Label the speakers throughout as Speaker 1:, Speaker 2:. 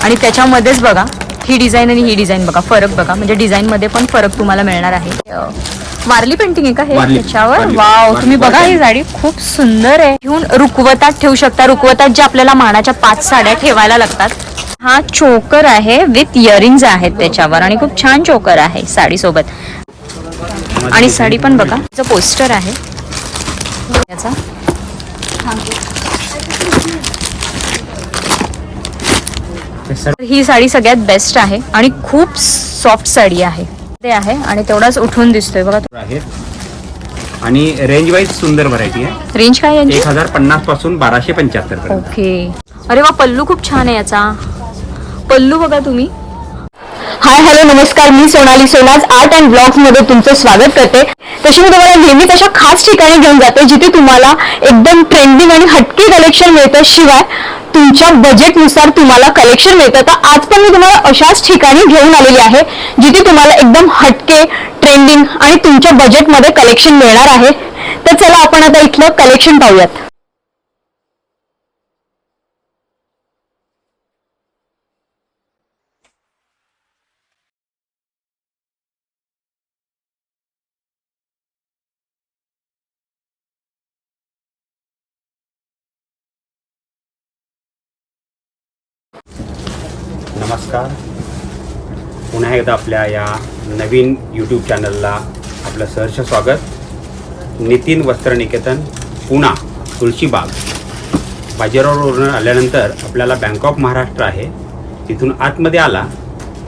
Speaker 1: आणि त्याच्यामध्येच बघा ही डिझाईन आणि ही डिझाईन बघा, फरक बघा, म्हणजे डिझाईन मध्ये पण फरक तुम्हाला मिळणार आहे. वारली पेंटिंग आहे का हे त्याच्यावर? वाव, तुम्ही बघा ही साडी खूप सुंदर आहे. घेऊन रुकवतात ठेवू शकता. रुकवतात जे आपल्याला मानाच्या 5 साड्या ठेवायला लागतात. हा चोकर आहे विथ इयरिंग्स आहेत त्याच्यावर आणि खूप छान चोकर आहे साडी सोबत. आणि साडी पण बघा, त्याचं पोस्टर आहे याचा. ही साडी सगळ्यात बेस्ट आहे आणि खूप सॉफ्ट साडी आहे ते आहे आणि तेवढाच उठून दिसतोय बघा.
Speaker 2: आणि रेंज वाईज सुंदर व्हरायटी आहे.
Speaker 1: रेंज काय आहे?
Speaker 2: 1050 पासून 1275.
Speaker 1: ओके. अरे वा, पल्लू खूप छान आहे याचा. पल्लू बघा तुम्ही. हाय हॅलो नमस्कार, मी सोनाली सोनाज आर्ट अँड ब्लॉग्स मध्ये तुमचं स्वागत करते. तशी मी तुम्हाला नेहमीच अशा खास ठिकाणी घेऊन जाते जिथे तुम्हाला एकदम ट्रेंडिंग आणि हटके कलेक्शन मिळतं, शिवाय तुमच्या बजेटनुसार तुम्हाला कलेक्शन मिळतं. तर आज पण मी तुम्हाला अशाच ठिकाणी घेऊन आलेली आहे जिथे तुम्हाला एकदम हटके, ट्रेंडिंग आणि तुमच्या बजेटमध्ये कलेक्शन मिळणार आहे. तर चला आपण आता इथलं कलेक्शन पाहूयात.
Speaker 2: नमस्कार, पुन्हा एकदा आपल्या या नवीन यूट्यूब चॅनलला आपलं सहर्ष स्वागत. नितीन वस्त्रनिकेतन पुणा तुळशीबाग बाजीराववरून आल्यानंतर आपल्याला बँक ऑफ महाराष्ट्र आहे, तिथून आतमध्ये आला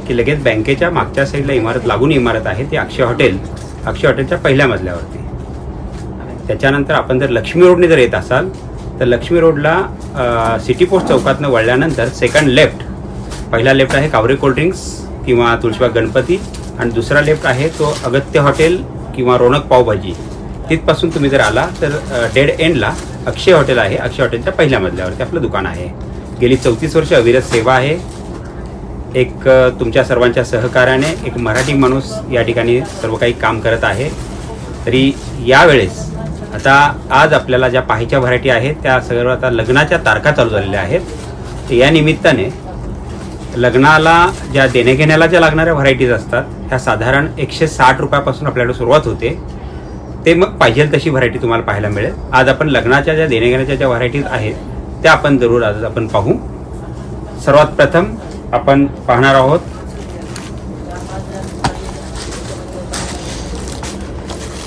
Speaker 2: की लगेच बँकेच्या मागच्या साईडला इमारत लागून इमारत आहे ती अक्षय हॉटेलच्या पहिल्या मजल्यावरती. त्याच्यानंतर आपण जर लक्ष्मी रोडने जर येत असाल तर लक्ष्मी रोडला सिटी पोस्ट चौकातनं वळल्यानंतर सेकंड लेफ्ट, पहिला लेफ्ट आहे कावरे कोल्ड्रिंक्स किंवा तुळशीबाग गणपती आणि दुसरा लेफ्ट आहे तो अगत्य हॉटेल किंवा रोनक पावभाजी. तिथपासून तुम्ही जर आला तर डेड एंडला अक्षय हॉटेल आहे. अक्षय हॉटेलच्या पहिल्या मजल्यावरती आपलं दुकान आहे. गेली 34 वर्ष अविरत सेवा आहे. एक तुमच्या सर्वांच्या सहकार्याने एक मराठी माणूस या ठिकाणी सर्व काही काम करत आहे. तरी यावेळेस आता आज आपल्याला ज्या पाहायच्या व्हरायटी आहेत त्या सर्व आता लग्नाच्या तारखा चालू झालेल्या आहेत. या निमित्ताने लग्नाला ज्या देण्याघेण्याला ज्या लागणाऱ्या व्हरायटीज असतात ह्या साधारण 160 रुपयापासून आपल्याला सुरुवात होते. ते मग पाहिजे तशी व्हरायटी तुम्हाला पाहायला मिळेल. आज आपण लग्नाच्या ज्या देण्याघेण्याच्या ज्या व्हरायटीज आहेत त्या आपण जरूर आज आपण पाहू. सर्वात प्रथम आपण पाहणार आहोत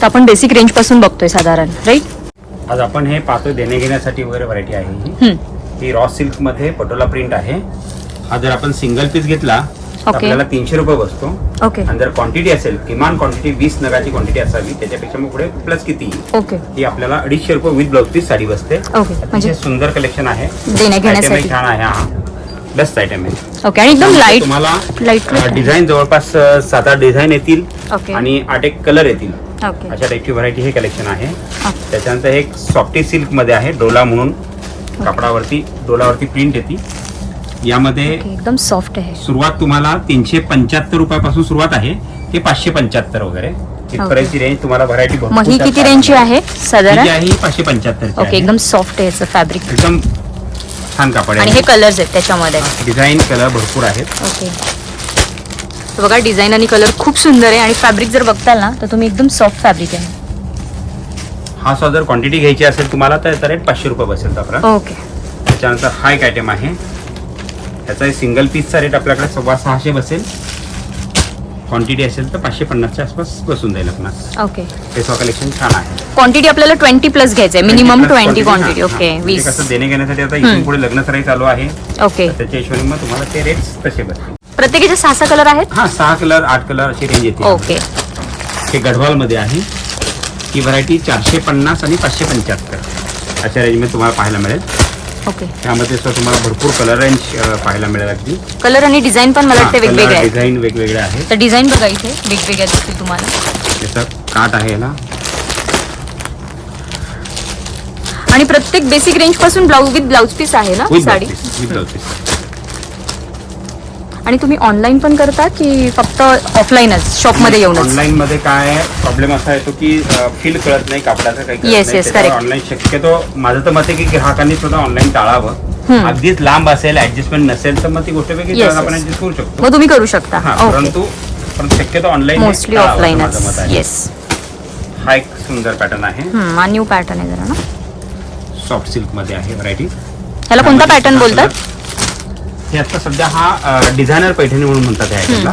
Speaker 1: तर आपण बेसिक रेंज पासून बघतोय साधारण, राईट?
Speaker 2: आज आपण हे पाहतोय देण्याघेण्यासाठी वगैरे व्हरायटी आहे. ही रॉ सिल्क मध्ये पटोला प्रिंट आहे. हा जर आपण सिंगल पीस घेतला तर आपल्याला 300 रुपये बसतो. आणि जर क्वांटिटी असेल, किमान क्वांटिटी 20 नगाची क्वांटिटी असावी, त्याच्यापेक्षा मग पुढे प्लस किती ही आपल्याला 250 रुपये विथ ब्लाउज पीस साडी बसते. म्हणजे सुंदर कलेक्शन आहे, देण्याघेण्यासाठी छान आहे. हा बेस्ट आयटम आहे.
Speaker 1: ओके. आणि एकदम लाईट
Speaker 2: डिझाईन जवळपास 7-8 डिझाईन येतील आणि 8-1 कलर येतील. अशा टाईपची व्हरायटी हे कलेक्शन आहे. त्याच्यानंतर एक सॉफ्टी सिल्क मध्ये आहे, डोला म्हणून डोलावरती प्रिंट येते. यामध्ये एकदम सॉफ्ट आहे. सुरुवात तुम्हाला 375 रुपयापासून सुरुवात आहे ते 575 वगैरे इथपर्यंतची रेंज तुम्हाला व्हरायटी.
Speaker 1: ही किती रेंजची आहे साधारण?
Speaker 2: ही 575.
Speaker 1: ओके. एकदम सॉफ्ट आहे याचं फॅब्रिक,
Speaker 2: एकदम छान कापड आहे.
Speaker 1: आणि हे कलर्स आहेत त्याच्यामध्ये,
Speaker 2: डिझाईन कलर भरपूर आहेत.
Speaker 1: ओके. तर बघा डिझाईन आणि कलर खूप सुंदर आहे. आणि फॅब्रिक जर बघताल ना तर तुम्ही एकदम सॉफ्ट फॅब्रिक आहे.
Speaker 2: हा जर क्वांटिटी घ्यायची असेल तुम्हाला तर रेट 500 रुपये बसेल आपला.
Speaker 1: ओके.
Speaker 2: त्याच्यानंतर हा एक आयटम आहे, त्याचा सिंगल पीसचा रेट आपल्याकडे 650 बसेल. क्वांटिटी असेल तर 550च्या आसपास बसून जाईल आपणास.
Speaker 1: ओके.
Speaker 2: हे कलेक्शन छान आहे.
Speaker 1: क्वांटिटी आपल्याला 20 प्लस घ्यायचं आहे, मिनिमम 20 क्वांटिटी. ओके. 20
Speaker 2: कसं देणे घेण्यासाठी आता इथून पुढे लग्न सराई चालू आहे.
Speaker 1: ओके.
Speaker 2: त्याच्या हिशोबाने मग तुम्हाला ते रेट्स तसे बसतील.
Speaker 1: प्रत्येकाचे 6 कलर आहेत.
Speaker 2: हा 6 कलर 8 कलर अशी रेंज येते.
Speaker 1: ओके.
Speaker 2: हे गढवाल मध्ये आहे. ही व्हरायटी 450 आणि 575 अशा रेंजमध्ये तुम्हाला पाहायला मिळेल.
Speaker 1: ओके.
Speaker 2: त्यामध्ये तुम्हाला भरपूर कलर रेंज पाहायला मिळेल. अगदी
Speaker 1: कलर आणि डिझाईन पण मला वाटते वेगवेगळे आहेत.
Speaker 2: डिझाईन वेगवेगळे आहेत.
Speaker 1: तर डिझाईन बघा इथे वेगवेगळ्या दिसतील तुम्हाला.
Speaker 2: त्याचा काट आहे याला.
Speaker 1: आणि प्रत्येक बेसिक रेंज पासून विथ ब्लाउज पीस आहे ना साडी?
Speaker 2: With blouse piece.
Speaker 1: आणि तुम्ही ऑनलाईन पण करता की फक्त ऑफलाईनच शॉपमध्ये येऊनच?
Speaker 2: ऑनलाईन मध्ये काय प्रॉब्लेम असा येतो की फील कळत नाही कापडाचं काही.
Speaker 1: Yes yes, correct.
Speaker 2: ऑनलाईन शक्यतो माझं तर मत आहे की ग्राहकांनी सुद्धा ऑनलाईन टाळावं. अगदीच लांब असेल, ऍडजस्टमेंट नसेल तर मग ती गोष्ट वेगळी,
Speaker 1: Yes,
Speaker 2: आपण
Speaker 1: yes.
Speaker 2: ऍडजस्ट करू शकतो.
Speaker 1: मग तुम्ही करू शकता.
Speaker 2: हा,
Speaker 1: ओके,
Speaker 2: परंतु शक्यतो ऑनलाईन
Speaker 1: मोस्टली ऑफलाईनच. येस.
Speaker 2: हा एक सुंदर पॅटर्न आहे,
Speaker 1: हा न्यू पॅटर्न आहे जरा ना.
Speaker 2: सॉफ्ट सिल्क मध्ये आहे व्हरायटी.
Speaker 1: ह्याला कोणता पॅटर्न बोलतात?
Speaker 2: हे आता सध्या हा डिझायनर पैठणी म्हणून म्हणतात या आयटमला.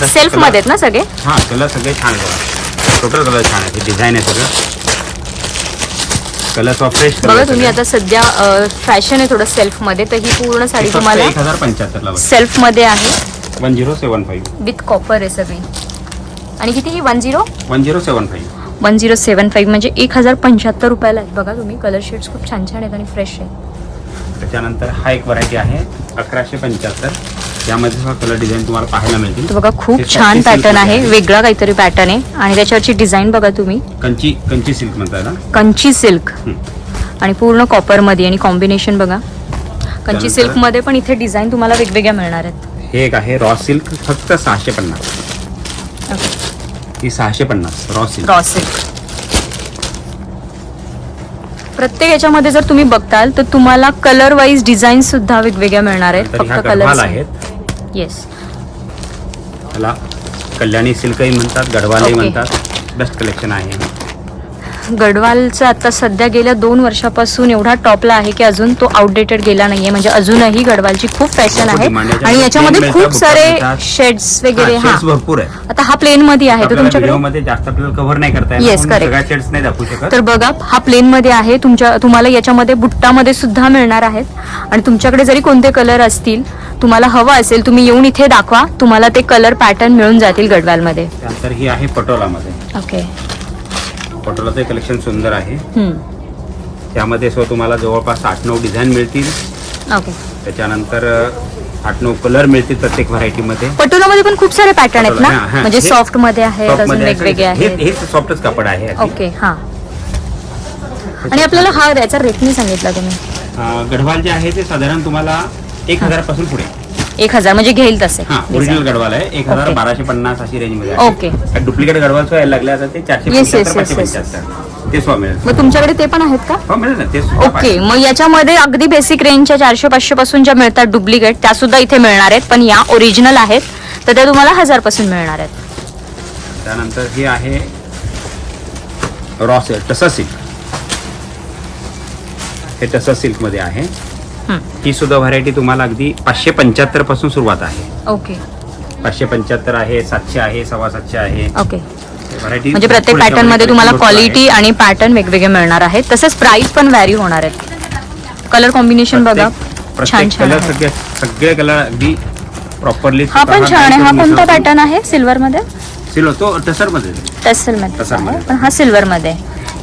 Speaker 1: सेल्फ मध्ये आहेत ना सगळे?
Speaker 2: हा, कलर सगळे छान आहे, टोटल कलर छान आहे, डिझाईन आहे सगळं, कलर ऑफ फ्रेश.
Speaker 1: बघा तुम्ही आता सध्या फॅशन आहे थोडं सेल्फ मध्ये, तर ही पूर्ण साडी तुम्हाला
Speaker 2: 1075 ला
Speaker 1: सेल्फ मध्ये आहे.
Speaker 2: 1075
Speaker 1: विथ कॉपर आहे सगळी. आणि किती ही
Speaker 2: 1075
Speaker 1: 1075 म्हणजे 1075 रुपयाला आहेत. बघा तुम्ही, कलर शेड्स खूप छान छान आहेत आणि फ्रेश आहे.
Speaker 2: त्याच्यानंतर हा एक व्हरायटी आहे 1175. यामध्ये हा कलर डिझाईन तुम्हाला पाहायला मिळतील.
Speaker 1: तर बघा खूप छान पॅटर्न आहे, वेगळा काहीतरी पॅटर्न आहे. आणि त्याच्यावरची डिझाईन बघा तुम्ही,
Speaker 2: कंची सिल्क म्हणतात ना,
Speaker 1: कंची सिल्क. आणि पूर्ण कॉपर मध्ये आणि कॉम्बिनेशन बघा. कंची सिल्क मध्ये पण इथे डिझाईन तुम्हाला वेगवेगळ्या मिळणार आहेत.
Speaker 2: हे एक आहे रॉ सिल्क, फक्त 650. ही 650 रॉ सिल्क. प्रत्येक
Speaker 1: याच्यामध्ये जर तुम्ही बघताल तर तुम्हाला कलर वाईज डिझाईन सुद्धा वेगवेगळ्या मिळणार आहेत.
Speaker 2: फक्त कलर आहेत.
Speaker 1: येस.
Speaker 2: त्याला कल्याणी सिल्कही म्हणतात, गढवालही म्हणतात. बेस्ट कलेक्शन आहे.
Speaker 1: गढवालचं आता सध्या गेल्या 2 वर्षापासून एवढा टॉपला आहे की अजून तो आउटडेटेड गेला नाहीये. म्हणजे अजूनही गढवालची खूप फॅशन आहे आणि याच्यामध्ये खूप सारे शेड्स वगैरे. हा,
Speaker 2: भरपूर आहे.
Speaker 1: आता हा प्लेन मध्ये आहे, तर तुमच्याकडे
Speaker 2: जास्त आपल्याला कव्हर नाही करता येणार.
Speaker 1: Yes, correct.
Speaker 2: शेड्स नाही दाखवू शकत.
Speaker 1: तर बघा, हा प्लेन मध्ये आहे. तुम्हाला याच्यामध्ये बुट्टामध्ये सुद्धा मिळणार आहेत. आणि तुमच्याकडे जरी कोणते कलर असतील, तुम्हाला हवा असेल, तुम्ही येऊन इथे दाखवा, तुम्हाला ते कलर पॅटर्न मिळून जातील गढवालमध्ये.
Speaker 2: त्यानंतर ही आहे पटोलामध्ये.
Speaker 1: ओके.
Speaker 2: पटोलाचं कलेक्शन सुंदर आहे. त्यामध्ये तुम्हाला जवळपास 8-9 डिझाईन मिळतील.
Speaker 1: ओके.
Speaker 2: त्याच्यानंतर 8-9 कलर मिळतील प्रत्येक व्हरायटी मध्ये.
Speaker 1: पटोलामध्ये पण खूप सारे पॅटर्न आहेत ना, म्हणजे सॉफ्ट मध्ये आहेत, अजून वेगवेगळे आहेत.
Speaker 2: हे सॉफ्टच कापड आहे.
Speaker 1: ओके. हा. आणि आपल्याला हा याचा रेट नाही सांगितला तुम्ही.
Speaker 2: गढवाल जे आहे ते साधारण तुम्हाला 1000 पासून पुढे.
Speaker 1: 1000 म्हणजे घेईल तसे.
Speaker 2: ओरिजिनल गढवाल आहे 1000-1250 अशी रेंज मध्ये.
Speaker 1: ओके.
Speaker 2: डुप्लिकेट गढवाल यायला लागले आता ते 475-575 ते मिळेल.
Speaker 1: मग तुमच्याकडे ते पण आहेत का?
Speaker 2: हो, मिळेल ना ते.
Speaker 1: ओके. मग याच्यामध्ये अगदी बेसिक रेंजच्या 400-500 पासून ज्या मिळतात डुप्लिकेट, त्या सुद्धा इथे मिळणार आहेत. पण या ओरिजिनल आहेत तर त्या तुम्हाला 1000 पासून मिळणार आहेत.
Speaker 2: त्यानंतर हे आहे रॉ सिल्क, टसा सिल्क. हे टसा सिल्क मध्ये आहे. ही सुद्धा व्हरायटी तुम्हाला अगदी 575 पासून सुरुवात आहे.
Speaker 1: ओके.
Speaker 2: 575 आहे, 700 आहे, 750 आहे.
Speaker 1: ओके.
Speaker 2: व्हरायटी
Speaker 1: म्हणजे प्रत्येक पॅटर्न मध्ये तुम्हाला क्वालिटी आणि पॅटर्न वेगवेगळे मिळणार आहेत. तसंच प्राइस पण व्हॅरी होणार आहेत. कलर कॉम्बिनेशन बघा, छान छान आहे.
Speaker 2: सगळे कलर अगदी प्रॉपरली.
Speaker 1: हा पण छान आहे. हा कोणता पॅटर्न आहे? सिल्वर मध्ये?
Speaker 2: सिल्वर तो टसर मध्ये.
Speaker 1: टसल मध्ये, पण हा सिल्वर मध्ये.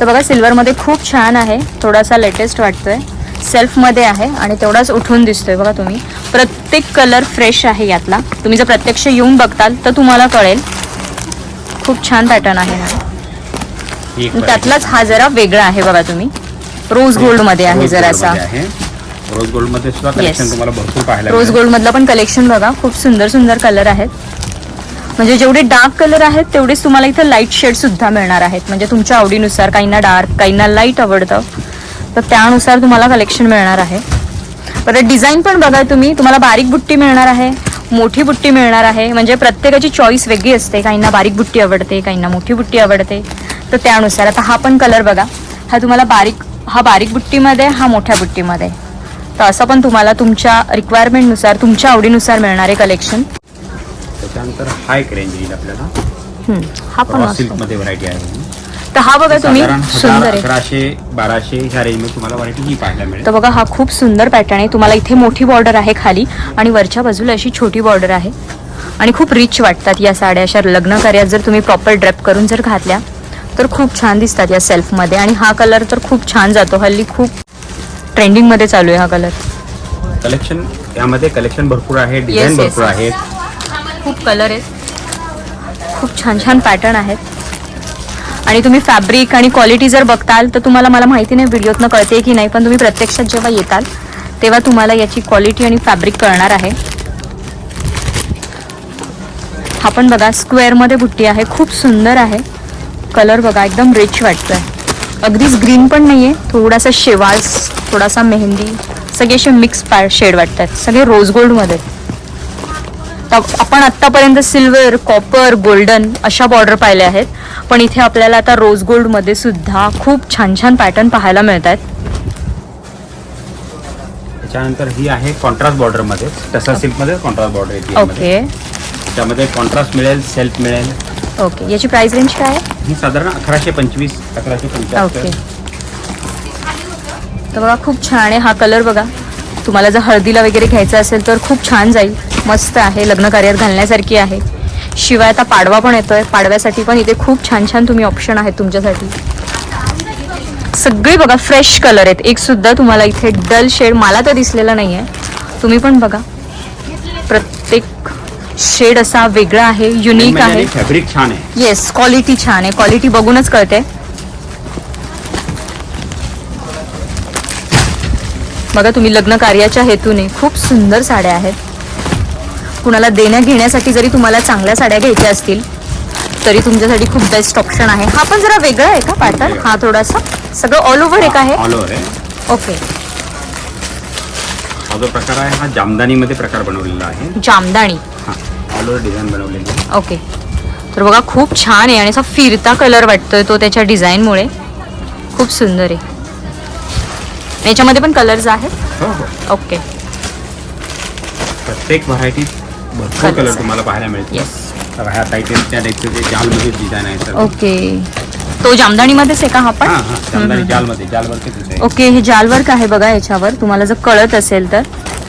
Speaker 1: तर बघा, सिल्वर मध्ये खूप छान आहे, थोडासा लेटेस्ट वाटतोय. सेल्फ मध्ये आहे आणि तेवढाच उठून दिसतोय. बघा तुम्ही, प्रत्येक कलर फ्रेश आहे यातला. तुम्ही जर प्रत्यक्ष येऊन बघताल तर तुम्हाला कळेल. खूप छान पॅटर्न आहे हा. त्यातलाच हा जरा वेगळा आहे. बघा तुम्ही, रोज गोल्ड मध्ये आहे जरासा.
Speaker 2: रोज गोल्ड मध्ये सुद्धा कलेक्शन तुम्हाला भरपूर पाहायला
Speaker 1: रोज गोल्ड मधला पण कलेक्शन बघा, खूप सुंदर सुंदर कलर आहेत. म्हणजे जेवढे डार्क कलर आहेत तेवढेच तुम्हाला इथे लाईट शेड सुद्धा मिळणार आहेत. म्हणजे तुमच्या आवडीनुसार, काहींना डार्क, काहींना लाईट आवडतं, तर त्यानुसार तुम्हाला कलेक्शन मिळणार आहे. परत डिझाईन पण बघा तुम्ही, तुम्हाला बारीक बुट्टी मिळणार आहे, मोठी बुट्टी मिळणार आहे. म्हणजे प्रत्येकाची चॉईस वेगळी असते. काहींना बारीक बुट्टी आवडते, काहींना मोठी बुट्टी आवडते, तर त्यानुसार. आता हा पण कलर बघा, हा तुम्हाला बारीक बुट्टीमध्ये, हा मोठ्या बुट्टीमध्ये. तर असं पण तुम्हाला तुमच्या रिक्वायरमेंटनुसार, तुमच्या आवडीनुसार मिळणार आहे कलेक्शन.
Speaker 2: त्याच्यानंतर हा एक रेंज येईल आपल्याला.
Speaker 1: हा पण
Speaker 2: सिल्क मध्ये व्हरायटी आहे.
Speaker 1: तर हा बघा तुम्ही, सुंदर आहे.
Speaker 2: 1100-1200 ह्या रेंज मध्ये तुम्हाला व्हरायटी ही पाहायला मिळेल.
Speaker 1: तर बघा, हा खूप सुंदर पॅटर्न आहे. तुम्हाला इथे मोठी बॉर्डर आहे खाली आणि वरच्या बाजूला अशी छोटी बॉर्डर आहे. आणि खूप रिच वाटतात या साड्या. अशा लग्न कार्यात जर तुम्ही प्रॉपर ड्रेप करून जर घातल्या तर खूप छान दिसतात या सेल्फ मध्ये. आणि हा कलर तर खूप छान जातो. हल्ली खूप ट्रेंडिंग मध्ये चालू आहे हा कलर.
Speaker 2: कलेक्शन यामध्ये कलेक्शन भरपूर आहे, डिझाईन भरपूर आहेत,
Speaker 1: खूप कलर आहेत, खूप छान छान पॅटर्न आहेत. आणि तुम्ही फॅब्रिक आणि क्वालिटी जर बघताल तर तुम्हाला, मला माहिती नाही व्हिडिओतनं कळते की नाही, पण तुम्ही प्रत्यक्षात जेव्हा येताल तेव्हा तुम्हाला याची क्वालिटी आणि फॅब्रिक कळणार आहे. हा पण बघा, स्क्वेअर मध्ये बुट्टी आहे, खूप सुंदर आहे. कलर बघा, एकदम रिच वाटतोय. अगदीच ग्रीन पण नाहीये, थोडासा शेवाळ, थोडासा मेहंदी, सगळे असे मिक्स शेड वाटतात, सगळे रोज गोल्ड मध्ये. आपण आतापर्यंत सिल्वर, कॉपर, गोल्डन अशा बॉर्डर पाहिल्या आहेत, पण इथे आपल्याला आता रोज गोल्ड मध्ये सुद्धा खूप छान छान पॅटर्न पाहायला मिळत आहेत.
Speaker 2: त्याच्यानंतर ही आहे कॉन्ट्रास्ट बॉर्डर मध्ये, टसा सिल्क मध्ये कॉन्ट्रास्ट बॉर्डर येते.
Speaker 1: ओके,
Speaker 2: त्यामध्ये कॉन्ट्रास्ट मिळेल, सेल्फ मिळेल.
Speaker 1: ओके, याची प्राइस रेंज काय आहे?
Speaker 2: ही साधारण 1125 1175.
Speaker 1: ओके, तर बघा खूप छान आहे हा कलर. बघा, तुम्हाला जर हळदीला वगैरे घ्यायचं असेल तर खूप छान जाईल, मस्त आहे, लग्न कार्यात घालण्यासारखी आहे. शिवाय आता पाडवा पण येतोय, पाडव्यासाठी पण इथे खूप छान छान तुम्ही ऑप्शन आहेत तुमच्यासाठी. सगळे बघा फ्रेश कलर आहेत, एक सुद्धा तुम्हाला इथे डल शेड मला तर दिसलेला नाही आहे. तुम्ही पण बघा, प्रत्येक शेड असा वेगळा आहे, युनिक आहे.
Speaker 2: फॅब्रिक छान आहे.
Speaker 1: येस, क्वालिटी छान आहे, क्वालिटी बघूनच कळते. बघा तुम्ही लग्न कार्याच्या हेतूने खूप सुंदर साड्या आहेत. कुणाला देण्या घेण्यासाठी जरी तुम्हाला चांगल्या साड्या घ्यायच्या असतील तरी तुमच्यासाठी खूप बेस्ट ऑप्शन आहे. हा पण जरा वेगळा आहे का पॅटर्न? हा थोडासा सगळं ऑल ओव्हर एक आहे.
Speaker 2: ऑल ओव्हर आहे.
Speaker 1: ओके,
Speaker 2: हा जो प्रकार आहे हा जामदानी मध्ये प्रकार बनवलेला आहे.
Speaker 1: जामदानी,
Speaker 2: हा ऑल ओव्हर डिझाईन बनवलेली आहे.
Speaker 1: ओके, तर बघा खूप छान आहे आणि असा फिरता कलर वाटतोय तो त्याच्या डिझाईनमुळे, खूप सुंदर आहे. याच्यामध्ये पण कलर्स आहेत.
Speaker 2: हो हो,
Speaker 1: ओके,
Speaker 2: प्रत्येक व्हरायटी भरपूर
Speaker 1: Colours
Speaker 2: कलर तुम्हाला पाहायला मिळतील.
Speaker 1: येस.
Speaker 2: तर ह्या टाईप त्या टाईपचे जे जालमध्ये डिझाईन आहे सर.
Speaker 1: ओके, तो जामदानीमध्येच आहे का हा पण?
Speaker 2: हां हां, जामदानी जालमध्ये, जालवरती डिझाईन.
Speaker 1: ओके, हे जाल वर्क आहे बघा याच्यावर, तुम्हाला जर कळत असेल तर.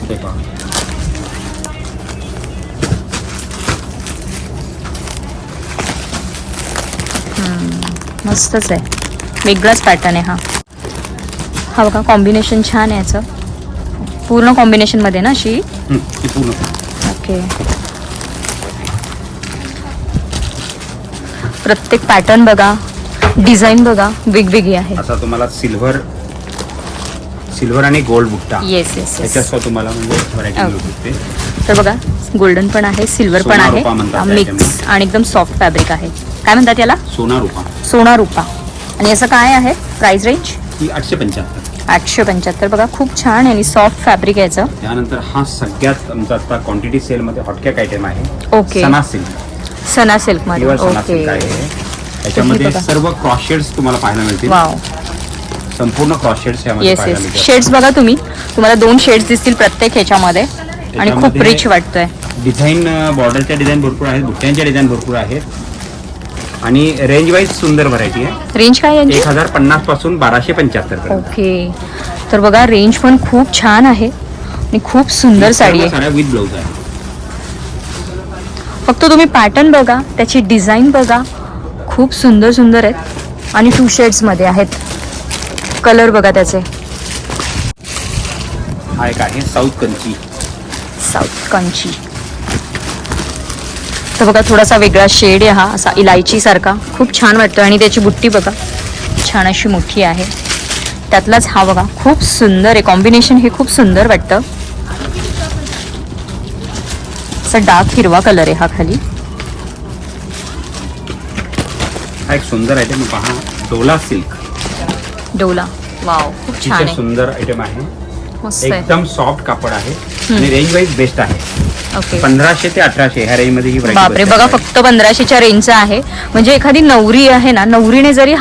Speaker 2: ते पहा.
Speaker 1: मस्तच आहे, वेगळाच पॅटर्न आहे हा. हा बघा कॉम्बिनेशन छान आहे याचं, पूर्ण कॉम्बिनेशन मध्ये ना अशी.
Speaker 2: ती पूर्ण.
Speaker 1: ओके, प्रत्येक पॅटर्न बघा, डिझाईन बघा, वेगवेगळी आहे.
Speaker 2: असा तुम्हाला सिल्वर आणि गोल्ड बुट्टा.
Speaker 1: Yes yes yes.
Speaker 2: त्याच्यासह तुम्हाला म्हणजे व्हरायटी मिळू शकते.
Speaker 1: तर बघा गोल्डन पण आहे, सिल्वर पण
Speaker 2: सोना
Speaker 1: आहे,
Speaker 2: रुपा म्हणतात त्या
Speaker 1: मिक्स आणि एकदम सॉफ्ट फॅब्रिक आहे. काय म्हणतात याला?
Speaker 2: सोना रुपा.
Speaker 1: सोना रुपा. आणि याचं काय आहे प्राइस रेंज?
Speaker 2: ही 875.
Speaker 1: 875. बघा खूप छान आणि सॉफ्ट फॅब्रिक आहे याचं.
Speaker 2: त्यानंतर हा सगळ्यात आमचा आता क्वांटिटी सेल मध्ये हॉटकॅक आयटम आहे.
Speaker 1: ओके,
Speaker 2: सना सिल्क.
Speaker 1: सना सिल्क मध्ये.
Speaker 2: प्युअर सना
Speaker 1: ओके,
Speaker 2: सिल्क आहे. त्याच्यामध्ये
Speaker 1: बघा.
Speaker 2: सर्व क्रॉस शेड्स तुम्हाला पाहायला मिळतील.
Speaker 1: वाव.
Speaker 2: संपूर्ण क्रॉस शेड्स यामध्ये
Speaker 1: येस
Speaker 2: पाहायला
Speaker 1: येस,
Speaker 2: मिळतील.
Speaker 1: शेड्स बघा तुम्हाला 2 शेड्स दिसतील प्रत्येक ह्याच्यामध्ये आणि खूप
Speaker 2: त्याच्यामध्ये
Speaker 1: रिच वाटतोय.
Speaker 2: डिझाईन बॉर्डरच्या डिझाईन भरपूर आहेत, बुट्ट्यांच्या डिझाईन भरपूर आहेत आणि रेंज वाईज सुंदर व्हरायटी आहे.
Speaker 1: रेंज काय यांची?
Speaker 2: 1050 पासून 1275 पर्यंत.
Speaker 1: ओके, तर बघा रेंज पण खूप छान आहे आणि खूप सुंदर साडी आहे.
Speaker 2: साड्या विथ ब्लाऊज आहे.
Speaker 1: फक्त तुम्ही पॅटर्न बघा, त्याची डिझाईन बघा, खूप सुंदर सुंदर आहेत आणि 2 शेड्स मध्ये आहेत. कलर बघा त्याचे.
Speaker 2: हा एक आहे साऊथ कंची.
Speaker 1: साऊथ कंची. तर बघा थोडासा वेगळा शेड आहे हा, असा इलायची सारखा, खूप छान वाटतो. आणि त्याची बुट्टी बघा छान अशी मोठी आहे. त्यातलाच हा बघा खूप सुंदर आहे, कॉम्बिनेशन हे खूप सुंदर वाटतं. असा डार्क हिरवा कलर आहे हा खाली.
Speaker 2: हा एक सुंदर आयटम पहा, डोला सिल्क.
Speaker 1: डोला. वाव, खूप छान
Speaker 2: अतिशय
Speaker 1: आहे,
Speaker 2: सुंदर आयटम आहे.
Speaker 1: मस्त आहे.
Speaker 2: एकदम सॉफ्ट कापड आहे आणि रेंज वाईज बेस्ट आहे.
Speaker 1: ओके,
Speaker 2: 1500 ते 1800 ह्या रेंज मध्ये ही variety
Speaker 1: बापरे,
Speaker 2: बसते.
Speaker 1: बघा फक्त 1500च्या रेंजचा आहे. म्हणजे एखादी नवरी आहे ना, नवरीने जरी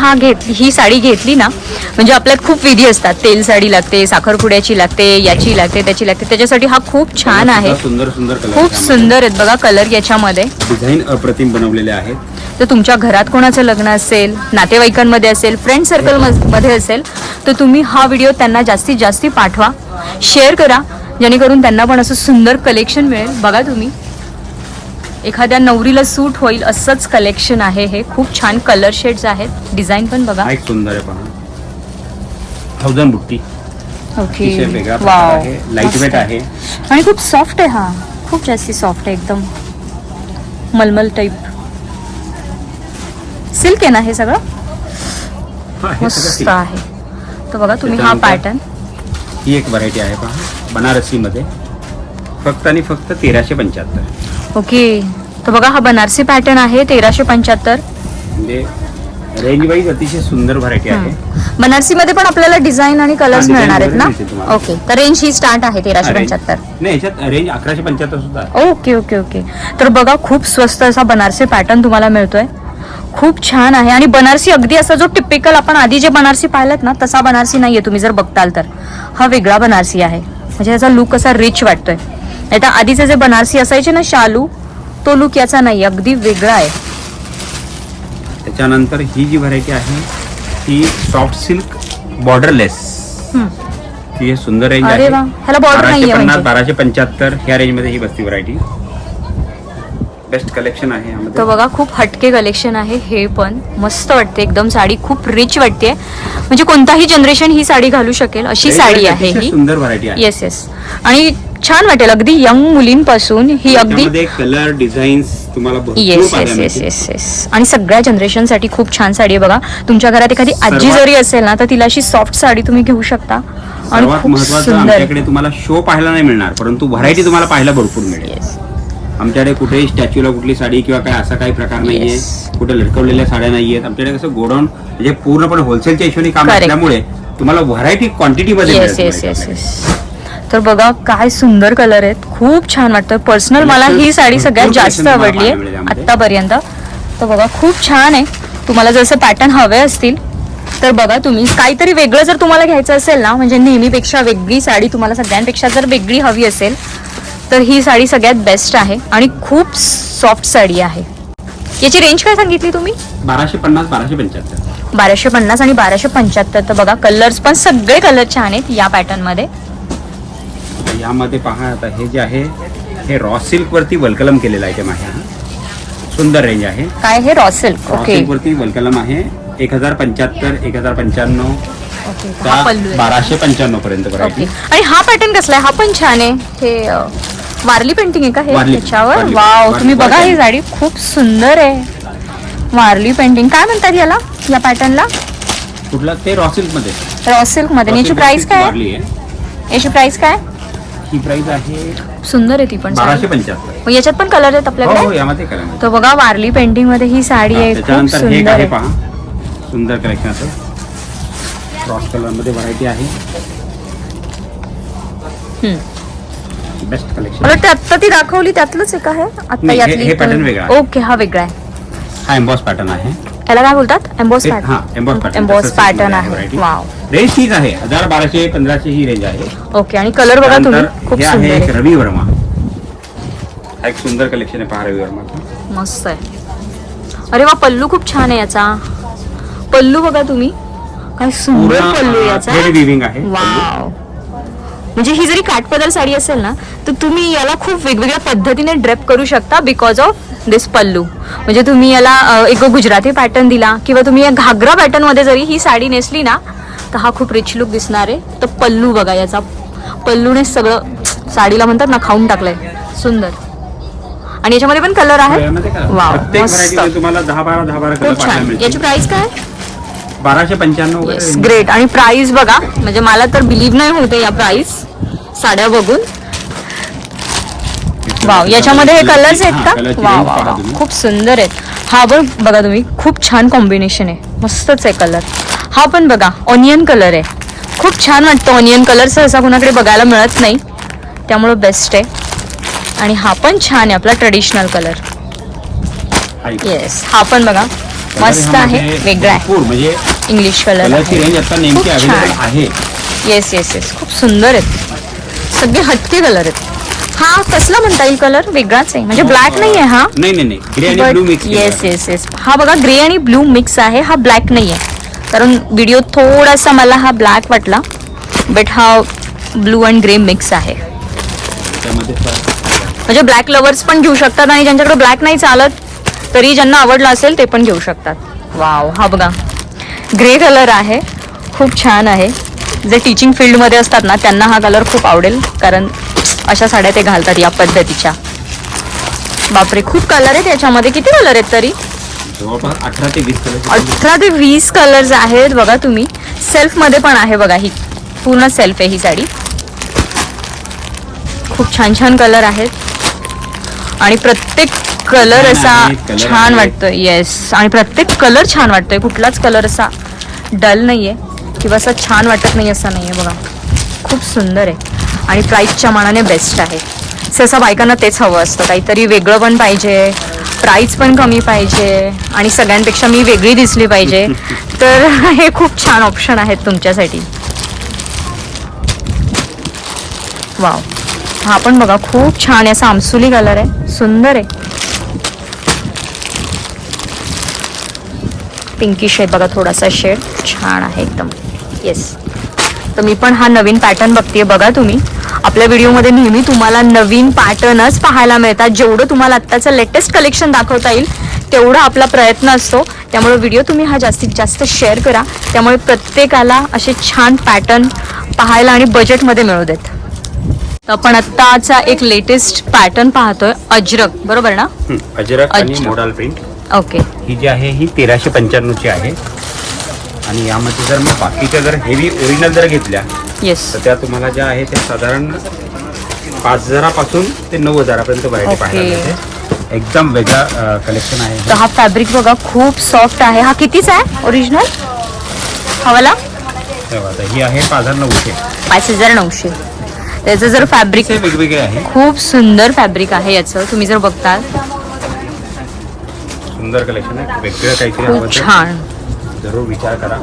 Speaker 1: ही साडी घेतली ना, म्हणजे आपल्यात खूप विधी असतात. तेल साडी लागते, साखरपुड्याची लागते, याची लागते, त्याची लागते. त्याच्यासाठी हा खूप छान आहे,
Speaker 2: सुंदर सुंदर कलर,
Speaker 1: खूप सुंदर आहेत बघा कलर याच्यामध्ये.
Speaker 2: डिझाईन अप्रतिम बनवलेले आहेत.
Speaker 1: तर तुमच्या घरात कोणाचं लग्न असेल, नातेवाईकांमध्ये असेल, फ्रेंड सर्कल मध्ये असेल, तर तुम्ही हा व्हिडिओ त्यांना जास्तीत जास्त पाठवा, शेअर करा, जेणेकरून त्यांना पण असं सुंदर कलेक्शन मिळेल. बघा तुम्ही, एखाद्या नवरीला सूट होईल असंच कलेक्शन आहे हे. खूप छान कलर शेड्स आहेत, डिझाईन पण बघा.
Speaker 2: हा एक सुंदर आहे पहा, 1000 बुट्टी.
Speaker 1: ओके,
Speaker 2: अतिशय वेगळा प्रकार
Speaker 1: वाव,
Speaker 2: आहे, लाईट वेट आहे
Speaker 1: आणि खूप सॉफ्ट आहे हा, खूप जास्ती सॉफ्ट आहे, एकदम मलमल टाईप सिल्क आहे ना हे सगळं.
Speaker 2: हा, हे सगळं
Speaker 1: मस्त
Speaker 2: silk.
Speaker 1: आहे. तर बघा तुम्ही हा
Speaker 2: त्याच्यानंतर
Speaker 1: पॅटर्न.
Speaker 2: ही एक व्हरायटी आहे पहा, बनारसी मध्ये, फक्त आणि फक्त 1375.
Speaker 1: ओके, तर बघा हा बनारसी पॅटर्न आहे 1375.
Speaker 2: म्हणजे रेंज वाईज अतिशय सुंदर व्हरायटी आहे.
Speaker 1: बनारसी मध्ये पण आपल्याला डिझाईन आणि कलर्स
Speaker 2: design
Speaker 1: मिळणार आहेत
Speaker 2: वगैरे
Speaker 1: ना.
Speaker 2: मिळतील तुम्हाला.
Speaker 1: ओके, तर रेंज ही स्टार्ट आहे 1375.
Speaker 2: नाही, याच्यात रेंज 1175 सुद्धा आहे.
Speaker 1: Okay okay okay. तर बघा खूप स्वस्त असा बनारसी पॅटर्न तुम्हाला मिळतोय. खूप छान आहे. आणि बनारसी अगदी असा जो टिपिकल आपण आधी जे बनारसी पाहिलेत ना तसा बनारसी नाहीये. तुम्ही जर बघताल तर हा वेगळा बनारसी आहे. म्हणजे याचा लुक असा रिच वाटतोय. नाही तर आधीचे जे बनारसी असायचे ना शालू, तो लुक याचा नाही, अगदी वेगळा आहे.
Speaker 2: त्याच्यानंतर ही जी व्हरायटी आहे ती सॉफ्ट सिल्क बॉर्डरलेस. ती सुंदर रेंज
Speaker 1: अरे
Speaker 2: आहे.
Speaker 1: वा, ह्याला बॉर्डर नाहीये
Speaker 2: 1250
Speaker 1: म्हणजे.
Speaker 2: 1275 ह्या रेंज मध्ये ही बसती व्हरायटी. बेस्ट कलेक्शन आहे यामध्ये.
Speaker 1: तर बघा खूप हटके कलेक्शन आहे. हे पण मस्त वाटते एकदम. साडी खूप रिच वाटते. म्हणजे कोणताही जनरेशन ही साडी घालू शकेल अशी साडी आहे ही.
Speaker 2: सुंदर व्हरायटी आहे.
Speaker 1: Yes yes. आणि छान वाटेल अगदी यंग मुलींपासून ही अगदी
Speaker 2: कलर डिझाईन्स तुम्हाला भरपूर
Speaker 1: येस
Speaker 2: पाहायला
Speaker 1: येस येस
Speaker 2: मिळतील.
Speaker 1: Yes yes. आणि सगळ्या जनरेशन साठी खूप छान साडी आहे. बघा तुमच्या घरात एखादी आजी जरी असेल ना तर तिला अशी सॉफ्ट साडी तुम्ही घेऊ शकता. आणि
Speaker 2: सर्वात
Speaker 1: खूप
Speaker 2: महत्वाचं
Speaker 1: सुंदर.
Speaker 2: आमच्याकडे तुम्हाला शो पाहायला नाही मिळणार, परंतु व्हरायटी तुम्हाला पाहायला भरपूर मिळेल. आमच्याकडे कुठेही स्टॅच्यूला कुठली साडी किंवा काय असा काही प्रकार नाहीये. कुठे लटकवलेल्या साड्या नाहीयेत. आमच्याकडे कसं गोडाऊन म्हणजे पूर्णपणे होलसेलच्या हिशोबाने काम
Speaker 1: Correct.
Speaker 2: असल्यामुळे तुम्हाला व्हरायटी क्वांटिटी मध्ये
Speaker 1: येस
Speaker 2: मिळेल.
Speaker 1: Yes yes yes. तर बघा काय सुंदर कलर आहेत. खूप छान वाटतं. पर्सनल मला ही साडी सगळ्यात
Speaker 2: भरपूर
Speaker 1: जास्त
Speaker 2: collection
Speaker 1: आवडली
Speaker 2: तुम्हाला
Speaker 1: आहे
Speaker 2: पाहायला मिळेल
Speaker 1: आतापर्यंत. तर बघा खूप छान आहे. तुम्हाला जसं पॅटर्न हवे असतील तर बघा तुम्ही काहीतरी वेगळं जर तुम्हाला घ्यायचं असेल ना, म्हणजे नेहमीपेक्षा वेगळी साडी तुम्हाला सगळ्यांपेक्षा जर वेगळी हवी असेल तर ही साडी सगळ्यात बेस्ट आहे. आणि खूप सॉफ्ट साडी आहे. याची रेंज काय सांगितली तुम्ही?
Speaker 2: 1250 1275.
Speaker 1: 1250 आणि 1275. तर बघा कलर्स पण सगळे कलर छान आहेत या पॅटर्न मध्ये.
Speaker 2: यामध्ये पहा आता हे जे आहे हे रॉ सिल्क वरती वलकलम केलेलं आयटम आहे. सुंदर रेंज आहे.
Speaker 1: काय हे raw silk.
Speaker 2: Raw
Speaker 1: okay
Speaker 2: silk वरती वलकलम आहे. 1075 1095
Speaker 1: ओके. हा पल्लू आहे.
Speaker 2: 1295 पर्यंत
Speaker 1: ओके.
Speaker 2: व्हरायटी.
Speaker 1: आणि हा पॅटर्न कसला आहे? हा पण छान आहे. हे वारली पेंटिंग आहे का हे
Speaker 2: वारली-
Speaker 1: त्याच्यावर?
Speaker 2: वारली-
Speaker 1: वाव,
Speaker 2: वारली-
Speaker 1: तुम्ही बघा
Speaker 2: वारली.
Speaker 1: ही साडी खूप सुंदर आहे. वारली पेंटिंग काय म्हणतात याला, या पॅटर्नला?
Speaker 2: कुठला ते रॉ सिल्क मध्ये.
Speaker 1: रॉ सिल्क मध्ये. याची प्राइस काय आहे?
Speaker 2: वारली आहे.
Speaker 1: याची प्राइस काय?
Speaker 2: ही प्राइस आहे
Speaker 1: सुंदर आहे ती पण साडी.
Speaker 2: 1275.
Speaker 1: मग याच्यात पण कलर आहेत
Speaker 2: हो
Speaker 1: आपल्याकडे.
Speaker 2: हो, यामध्ये कलर आहे.
Speaker 1: तर बघा वारली पेंटिंग मध्ये ही साडी आहे. खूप
Speaker 2: त्याच्यानंतर हे
Speaker 1: सुंदर
Speaker 2: आहे
Speaker 1: आहे.
Speaker 2: पहा. सुंदर कलेक्शन असं क्रॉस कलर मध्ये व्हरायटी आहे. Best collection.
Speaker 1: मला वाटतं आत्ता ती दाखवली त्यातलंच एक आहे आता
Speaker 2: नाही, हे-
Speaker 1: यातली.
Speaker 2: हे pattern वेगळं आहे.
Speaker 1: ओके, हा वेगळा आहे.
Speaker 2: हा एम्बॉस पॅटर्न आहे.
Speaker 1: याला काय बोलतात? एम्बॉस
Speaker 2: हा एम्बॉस पॅटर्न.
Speaker 1: एम्बॉस पॅटर्न आहे. वाव.
Speaker 2: रेंज हीच आहे 1200 1500 ही रेंज आहे.
Speaker 1: ओके. आणि कलर बघा तुम्ही
Speaker 2: त्यानंतर
Speaker 1: खूप
Speaker 2: हे
Speaker 1: सुंदर
Speaker 2: आहे एक
Speaker 1: आहे.
Speaker 2: रवी वर्मा. हा एक सुंदर कलेक्शन आहे पहा रवी वर्मा.
Speaker 1: मस्त आहे. अरे वा, पल्लू खूप छान आहे याचा. पल्लू बघा तुम्ही काय सुंदर पल्लू आहे याचा.
Speaker 2: थ्रेड विविंग आहे.
Speaker 1: वाव. म्हणजे ही जरी काठपदर साडी असेल ना तर तुम्ही याला खूप वेगवेगळ्या पद्धतीने ड्रेप करू शकता बिकॉज ऑफ दिस पल्लू. म्हणजे तुम्ही याला एक गुजराती पॅटर्न दिला किंवा तुम्ही या घागरा पॅटर्न मध्ये जरी ही साडी नेसली ना तर हा खूप रिच लुक दिसणार आहे. तर पल्लू बघा याचा. पल्लूने सगळं साडीला म्हणतात ना खाऊन टाकलंय. सुंदर. आणि याच्यामध्ये पण कलर आहे.
Speaker 2: यामध्ये काय?
Speaker 1: वाव,
Speaker 2: प्रत्येक
Speaker 1: मस्त.
Speaker 2: व्हरायटीमध्ये तुम्हाला 10-12 कलर
Speaker 1: खूप
Speaker 2: पाहायला
Speaker 1: छान.
Speaker 2: मिळतील.
Speaker 1: याची प्राइस काय?
Speaker 2: 1295 वगैरे.
Speaker 1: ग्रेट. आणि प्राइस बघा, म्हणजे मला तर बिलीव्ह नाही होते या प्राइस साड्या बघून. वाव. याच्यामध्ये हे कलर्स आहेत का?
Speaker 2: कलरची
Speaker 1: वा
Speaker 2: range
Speaker 1: वा
Speaker 2: पहा
Speaker 1: वा,
Speaker 2: तुम्ही.
Speaker 1: खूप सुंदर आहेत. हा पण बघा तुम्ही खूप छान कॉम्बिनेशन आहे. मस्तच आहे कलर. हा पण बघा ऑनियन कलर आहे. खूप छान वाटतं. ऑनियन कलर सहसा कुणाकडे बघायला मिळत नाही त्यामुळे बेस्ट आहे. आणि हा पण छान आहे आपला ट्रेडिशनल कलर. येस. हा पण बघा मस्त आहे. वेगळा आहे.
Speaker 2: भरपूर म्हणजे
Speaker 1: इंग्लिश कलर
Speaker 2: कलरची रेंज आता नेमकी
Speaker 1: खूप छान.
Speaker 2: अवेलेबल आहे.
Speaker 1: Yes yes yes. खूप सुंदर आहेत. सगळे हटके कलर आहेत. हा कसला म्हणता येईल कलर? वेगळाच आहे म्हणजे ब्लॅक नाही आहे हा.
Speaker 2: नाही ग्रे आणि blue mix.
Speaker 1: Yes yes yes. हा बघा ग्रे आणि ब्लू मिक्स आहे. हा ब्लॅक नाही आहे कारण व्हिडिओ थोडासा मला हा ब्लॅक वाटला बट हा ब्लू अँड ग्रे मिक्स आहे. म्हणजे ब्लॅक लवर्स पण घेऊ शकतात आणि ज्यांच्याकडे ब्लॅक नाही चालत तरी ज्यांना आवडला असेल ते पण घेऊ शकतात. वाव. हा बघा ग्रे कलर आहे. खूप छान आहे. जे टीचिंग फील्डमध्ये असतात ना त्यांना हा कलर खूप आवडेल कारण अशा साड्या ते घालतात या पद्धतीच्या. बापरे, खूप कलर आहेत याच्यामध्ये. किती कलर आहेत तरी?
Speaker 2: जवळपास 18 ते 20 कलर.
Speaker 1: 18 ते 20 कलर्स आहेत बघा तुम्ही. सेल्फ मध्ये पण आहे बघा. ही पूर्ण सेल्फ आहे ही साडी. खूप छान छान कलर आहेत आणि प्रत्येक कलर असा
Speaker 2: आहेत, color
Speaker 1: छान
Speaker 2: आहेत.
Speaker 1: वाटतोय. येस, आणि प्रत्येक कलर छान वाटतोय. कुठलाच कलर असा डल नाहीये किंवा असा छान वाटत नाही असं नाहीये बघा. खूप सुंदर आहे आणि प्राईसच्या मानाने बेस्ट आहे. सहसा बायकांना तेच हवं असतं, काहीतरी वेगळं पण पाहिजे, प्राईस पण कमी पाहिजे आणि सगळ्यांपेक्षा मी वेगळी दिसली पाहिजे. तर हे खूप छान ऑप्शन आहेत तुमच्यासाठी. वाव, हा पण बघा खूप छान आहे, असा आमसुली कलर आहे, सुंदर आहे. पिंकिश आहे बघा, थोडासा शेड छान आहे एकदम. येस, तर मी पण हा नवीन पॅटर्न बघतेय. बघा तुम्ही आपल्या व्हिडिओमध्ये नेहमी तुम्हाला नवीन पॅटर्नच पाहायला मिळतात. जेवढं तुम्हाला आत्ताचं लेटेस्ट कलेक्शन दाखवता येईल तेवढा आपला प्रयत्न असतो. त्यामुळे व्हिडिओ तुम्ही हा जास्तीत जास्त शेअर करा, त्यामुळे प्रत्येकाला असे छान पॅटर्न पाहायला आणि बजेटमध्ये मिळू देत. तर आपण आत्ताचा एक लेटेस्ट पॅटर्न पाहतोय, अजरक, बरोबर ना?
Speaker 2: अजरक आणि
Speaker 1: अजरक.
Speaker 2: Modal print.
Speaker 1: ओके.
Speaker 2: ही जी आहे ही 1395 ची आहे. आणि यामध्ये जर मग बाकीच्या जर हेवी ओरिजिनल जर घेतल्या
Speaker 1: येस.
Speaker 2: तर त्या तुम्हाला ज्या आहे त्या साधारण 5000 पासून ते 9000 पर्यंत व्हरायटी
Speaker 1: ओके.
Speaker 2: पाहायला मिळते. एकदम वेगळा कलेक्शन आहे.
Speaker 1: तर हा फॅब्रिक बघा खूप सॉफ्ट आहे. हा कितीचा आहे ओरिजिनल हवाला?
Speaker 2: तेव्हा आता ही आहे 5900.
Speaker 1: 5900. त्याचं जर फॅब्रिक
Speaker 2: ते वेगवेगळे आहे.
Speaker 1: खूप सुंदर फॅब्रिक आहे याचं, तुम्ही जर बघताल
Speaker 2: सुंदर कलेक्शन आहे. वेगळं काहीतरी हवं
Speaker 1: खूप
Speaker 2: तर
Speaker 1: छान,
Speaker 2: जरूर विचार करा.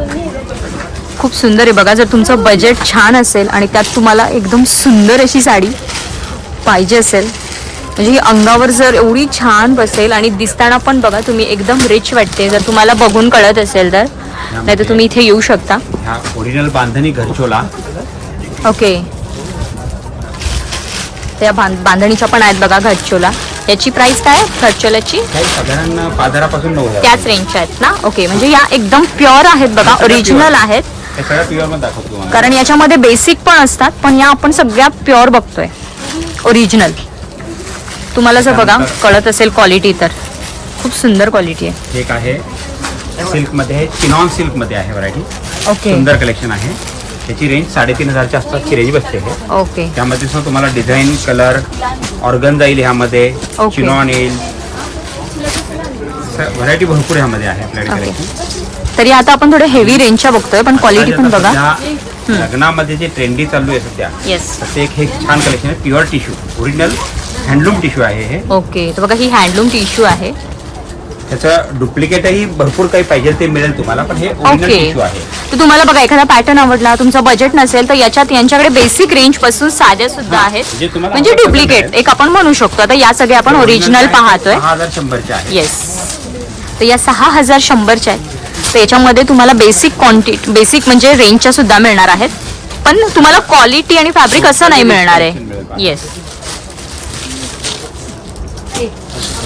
Speaker 1: खूप सुंदर आहे बघा. जर तुमचं बजेट छान असेल आणि त्यात तुम्हाला एकदम सुंदर अशी साडी पाहिजे असेल, म्हणजे ही अंगावर जर एवढी छान बसेल आणि दिसताना पण बघा तुम्ही एकदम रिच वाटते, जर तुम्हाला बघून कळत असेल तर, नाही तर तुम्ही इथे येऊ शकता.
Speaker 2: ह्या ओरिजिनल बांधणी घरचोला.
Speaker 1: ओके. त्या बांधणीच्या पण आहेत बघा घरचोला. याची प्राइस काय घरचोल्याची?
Speaker 2: काही साधारण 5000 पासून 9000.
Speaker 1: त्याच रेंजच्या आहेत ना? ओके, म्हणजे या एकदम प्युअर आहेत बघा, ओरिजिनल आहेत.
Speaker 2: हे सगळं प्युअर मध्ये दाखवतो तुम्हाला.
Speaker 1: कारण याच्यामध्ये बेसिक पण असतात, पण या आपण सगळ्या प्युअर बघतोय, ओरिजिनल. तुम्हाला जर बघा कळत असेल क्वालिटी तर खूप सुंदर क्वालिटी आहे.
Speaker 2: एक आहे सिल्क मध्ये आहे, चिनॉन सिल्क मध्ये आहे व्हरायटी.
Speaker 1: ओके.
Speaker 2: सुंदर कलेक्शन आहे. त्याची रेंज 3500 आसपासची रेंज बसते आहे.
Speaker 1: ओके.
Speaker 2: त्यामध्ये सुद्धा तुम्हाला डिझाईन, कलर, ऑर्गन येईल ह्यामध्ये,
Speaker 1: ओके.
Speaker 2: चिनॉन येईल, व्हरायटी भरपूर ह्यामध्ये आहे आपल्याकडे
Speaker 1: ओके.
Speaker 2: कलेक्शन.
Speaker 1: तरी आता आपण थोडे हेवी रेंजच्या बघतोय, पण क्वालिटी पण बघा.
Speaker 2: सध्या लग्नामध्ये जे ट्रेंडी चालू आहे सध्या,
Speaker 1: येस.
Speaker 2: तर ते एक हे छान कलेक्शन आहे. Pure tissue, original handloom tissue आहे हे.
Speaker 1: ओके. तर बघा ही हँडलूम टिश्यू आहे.
Speaker 2: त्याचं डुप्लिकेटही भरपूर काही पाहिजे ते मिळेल तुम्हाला, पण हे ओरिजिनल
Speaker 1: ओके.
Speaker 2: टिश्यू आहे.
Speaker 1: तर तुम्हाला बघा एखादा पॅटर्न आवडला, तुमचा बजेट नसेल तर याच्यात यांच्याकडे बेसिक रेंज पासून साध्या सुद्धा आहेत,
Speaker 2: जे तुम्हाला
Speaker 1: म्हणजे
Speaker 2: आवडतात
Speaker 1: डुप्लिकेट
Speaker 2: ते
Speaker 1: एक आपण म्हणू शकतो. आता या सगळ्या आपण ओरिजिनल पाहतोय.
Speaker 2: 6100 आहे.
Speaker 1: येस. तर या 6100च्या आहेत. तर याच्यामध्ये तुम्हाला बेसिक क्वांटिटी, बेसिक म्हणजे रेंजच्या सुद्धा मिळणार आहेत, पण तुम्हाला क्वालिटी आणि फॅब्रिक असं नाही मिळणार आहे. येस.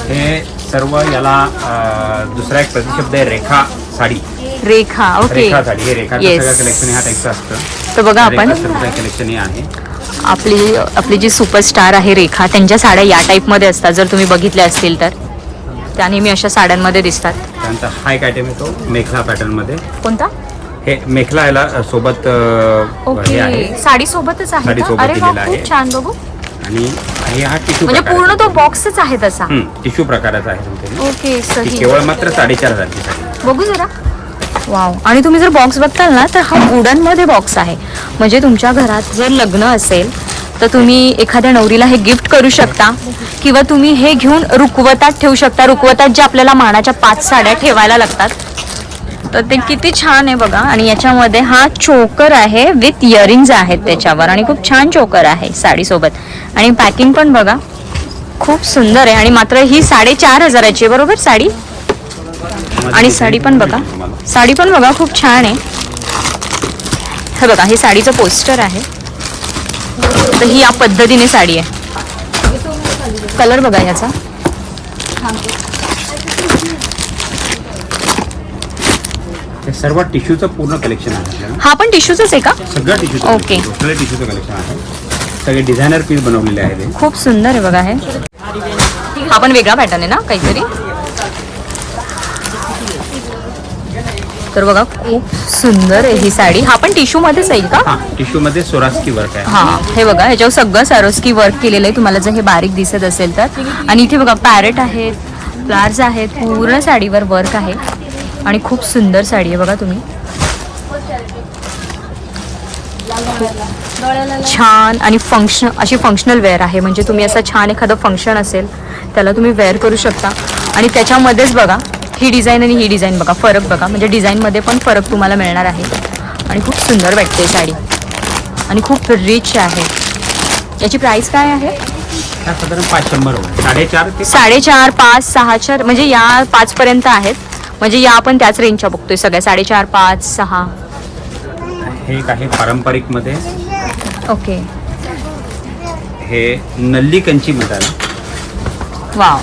Speaker 2: हे सर्व याला दुसरा एक प्रतिशब्द आहे, रेखा साडी.
Speaker 1: रेखा. ओके.
Speaker 2: रेखा साडी, हे रेखाचं
Speaker 1: Yes.
Speaker 2: सगळं कलेक्शन ह्या टाईपचं असतं.
Speaker 1: तर बघा आपण
Speaker 2: कलेक्शन हे आहे.
Speaker 1: आपली जी सुपरस्टार आहे रेखा, त्यांच्या साड्या या टाईपमध्ये असतात. जर तुम्ही बघितल्या असतील तर त्या नेहमी अशा साड्यांमध्ये दिसतात.
Speaker 2: त्यानंतर हा एक आयटम येतो मेखला पॅटर्न मध्ये.
Speaker 1: कोणता?
Speaker 2: हे मेखला याला सोबत हे आहे,
Speaker 1: ओके. साडी सोबतच आहे
Speaker 2: साडी
Speaker 1: का?
Speaker 2: सोबत
Speaker 1: अरे वा,
Speaker 2: दिलेलं आहे.
Speaker 1: खूप छान. बघू,
Speaker 2: आणि हा टिश्यू
Speaker 1: म्हणजे पूर्ण तो बॉक्सच आहे तसा.
Speaker 2: टिश्यू प्रकाराचा आहे तुमच्याकडे.
Speaker 1: ओके,
Speaker 2: ती
Speaker 1: सही.
Speaker 2: केवळ मात्र 4500 ची साडी.
Speaker 1: बघू जरा. वाव. आणि तुम्ही जर बॉक्स बघताल ना तर हा वुडन मध्ये बॉक्स आहे, म्हणजे तुमच्या घरात जर लग्न असेल तर तुम्ही एखाद्या नवरीला हे गिफ्ट करू शकता, किंवा तुम्ही हे घेऊन रुखवतात ठेवू शकता. रुखवतात जे आपल्याला मानाच्या 5 साड्या ठेवायला लागतात, तर ते किती छान आहे बघा. आणि याच्यामध्ये हा चोकर आहे विथ इयरिंग्स आहेत त्याच्यावर, आणि खूप छान चोकर आहे साडीसोबत. आणि पॅकिंग पण बघा खूप सुंदर आहे. आणि मात्र ही 4500ची आहे, बरोबर साडी. आणि साडी पण बघा, साडी पण बघा खूप छान आहे. हे बघा, हे साडीचं पोस्टर आहे. तर ही या पद्धतीने साडी आहे. कलर बघा याचा.
Speaker 2: हे सर्व टिश्यूचं पूर्ण कलेक्शन आहे आपल्याला.
Speaker 1: हा पण टिश्यूच आहे का?
Speaker 2: सगळं टिश्यूचं.
Speaker 1: ओके.
Speaker 2: सगळे टिश्यूचं कलेक्शन आहे. सगळे डिझायनर पीस बनवलेले आहे ते.
Speaker 1: खूप सुंदर आहे बघा. हे हा पण वेगळा पॅटर्न आहे ना काहीतरी. तर बघा खूप सुंदर आहे ही साडी. हा पण टिश्यू मध्येच येईल का?
Speaker 2: हा, टिश्यू मध्ये सोरास्की वर्क आहे.
Speaker 1: हा, हे बघा ह्याच्यावर सगळं सारोस्की वर्क केलेलं आहे, तुम्हाला जर हे बारीक दिसत असेल तर. आणि इथे बघा पॅरेट आहेत, फ्लावर्स आहेत, पूर्ण साडीवर वर्क आहे आणि खूप सुंदर साडी आहे बघा तुम्ही. छान आणि अशी फंक्शनल वेअर आहे, म्हणजे तुम्ही असं छान एखादं फंक्शन असेल त्याला तुम्ही वेअर करू शकता. आणि त्याच्यामध्येच बघा ही डिझाईन आणि ही डिझाईन बघा, फरक बघा, म्हणजे डिझाईनमध्ये पण फरक तुम्हाला मिळणार आहे. आणि खूप सुंदर वाटते साडी आणि खूप रिच आहे. याची प्राइस काय आहे?
Speaker 2: साधारण 500 4.5 ते
Speaker 1: 4.5, 5, 6 म्हणजे या 5 पर्यंत आहेत. म्हणजे या आपण त्याच रेंजच्या बघतोय सगळ्या 4.5, 5, 6.
Speaker 2: हे एक आहे पारंपरिक मध्ये.
Speaker 1: ओके.
Speaker 2: हे नल्ली कंची म्हणतात.
Speaker 1: वाव.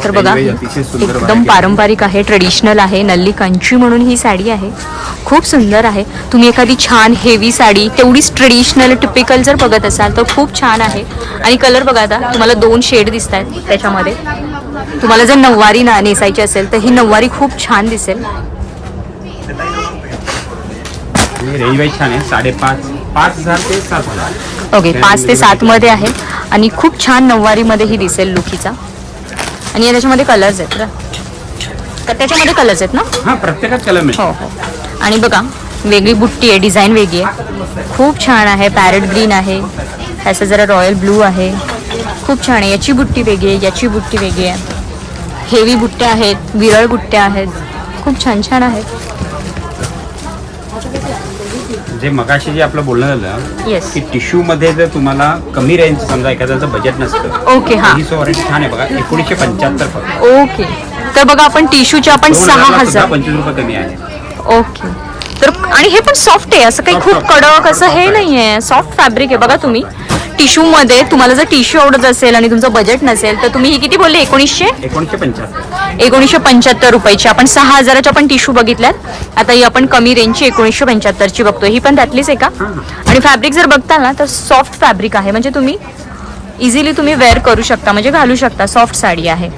Speaker 1: तर बघा
Speaker 2: अतिशय सुंदर
Speaker 1: एकदम पारंपरिक आहे, ट्रेडिशनल आहे. नल्ली कंची म्हणून ही साडी आहे, खूप सुंदर आहे. तुम्ही एखादी छान हेवी साडी तेवढीच ट्रेडिशनल टिपिकल जर बघत असाल तर खूप छान आहे. आणि कलर बघा, आता तुम्हाला 2 शेड दिसत आहेत त्याच्यामध्ये. तुम्हाला जर नऊवारी नेसायची असेल तर ही नऊवारी खूप छान दिसेल.
Speaker 2: रेंज वाईज छान आहे. 5,500 ते 7,000.
Speaker 1: ओके, 5 ते 7 मध्ये आहे आणि खूप छान नऊवारीमध्ये ही दिसेल लुकीचा. आणि त्याच्यामध्ये कलर्स आहेत ना, तर त्याच्यामध्ये कलर्स आहेत ना.
Speaker 2: हा, प्रत्येकात कलर मिळतो.
Speaker 1: हो हो. आणि बघा वेगळी बुट्टी आहे, डिझाईन वेगळी आहे, खूप छान आहे. पॅरेट ग्रीन आहे, ह्याचं जरा रॉयल ब्लू आहे, खूप छान आहे. याची बुट्टी वेगळी आहे, याची बुट्टी वेगळी आहे. हेवी बुट्ट्या आहेत, विरळ बुट्ट्या आहेत, खूप छान छान आहेत.
Speaker 2: जे मगाशी जे आपलं बोलणं झालं
Speaker 1: येस.
Speaker 2: की टिश्यू मध्ये जर तुम्हाला कमी रेंज समजा एखाद्याचं बजेट नसतं,
Speaker 1: ओके. हां,
Speaker 2: ही व्हरायटी छान आहे बघा. 1975 फक्त.
Speaker 1: ओके. तर बघा आपण टिश्यूचे आपण 6,000.
Speaker 2: 25 रुपये कमी आहे.
Speaker 1: ओके. तर आणि हे पण सॉफ्ट आहे, असं काही खूप कडक असं हे नाही आहे, सॉफ्ट फॅब्रिक आहे बघा. तुम्ही टिश्यू मध्ये तुम्हाला जर टिश्यू आवडत असेल आणि तुमचं बजेट नसेल तर तुम्ही ही किती बोलले? 1975 रुपयाची. आपण 6,000च्या पण टिश्यू बघितल्यात. आता ही आपण कमी रेंजची 1975ची बघतोय. ही पण त्यातलीच आहे का? आणि फॅब्रिक जर बघताल ना तर सॉफ्ट फॅब्रिक आहे, म्हणजे तुम्ही इझिली तुम्ही वेअर करू शकता, म्हणजे घालू शकता. सॉफ्ट साडी आहे.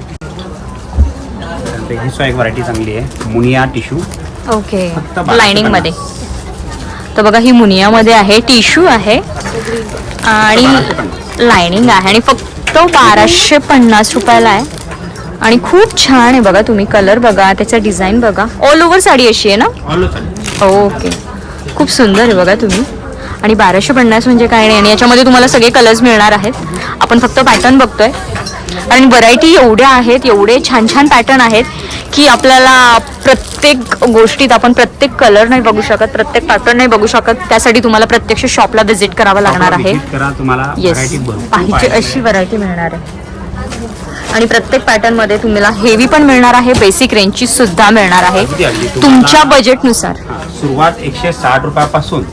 Speaker 2: ही एक व्हरायटी चांगली आहे, मुनिया टिश्यू.
Speaker 1: ओके.
Speaker 2: फक्त 1250.
Speaker 1: लाइनिंग मध्ये. तर बघा ही मुनियामध्ये आहे, टिश्यू आहे आणि लाइनिंग आहे आणि फक्त 1250 रुपयाला आहे. आणि खूप छान आहे बघा. तुम्ही कलर बघा, त्याचा डिझाईन बघा. ऑल ओव्हर साडी अशी आहे ना. ओके. खूप सुंदर आहे बघा तुम्ही. आणि 1250 म्हणजे काय नाही. आणि याच्यामध्ये तुम्हाला सगळे कलर्स मिळणार आहेत. आपण फक्त पॅटर्न बघतोय आणि व्हरायटी एवढ्या आहेत, एवढे छान छान पॅटर्न आहेत की आपल्याला प्रत्येक गोष्टीत आपण प्रत्येक कलर नाही बघू शकत, प्रत्येक पॅटर्न नाही बघू शकत. त्यासाठी तुम्हाला प्रत्यक्ष शॉपला व्हिजिट करावं लागणार आहे. येस, पाहिजे अशी व्हरायटी मिळणार आहे. आणि प्रत्येक पॅटर्न मध्ये तुम्हाला हेवी पण मिळणार आहे, बेसिक रेंजची सुद्धा मिळणार आहे तुमच्या बजेटनुसार.
Speaker 2: सुरुवात 160 रुपयापासून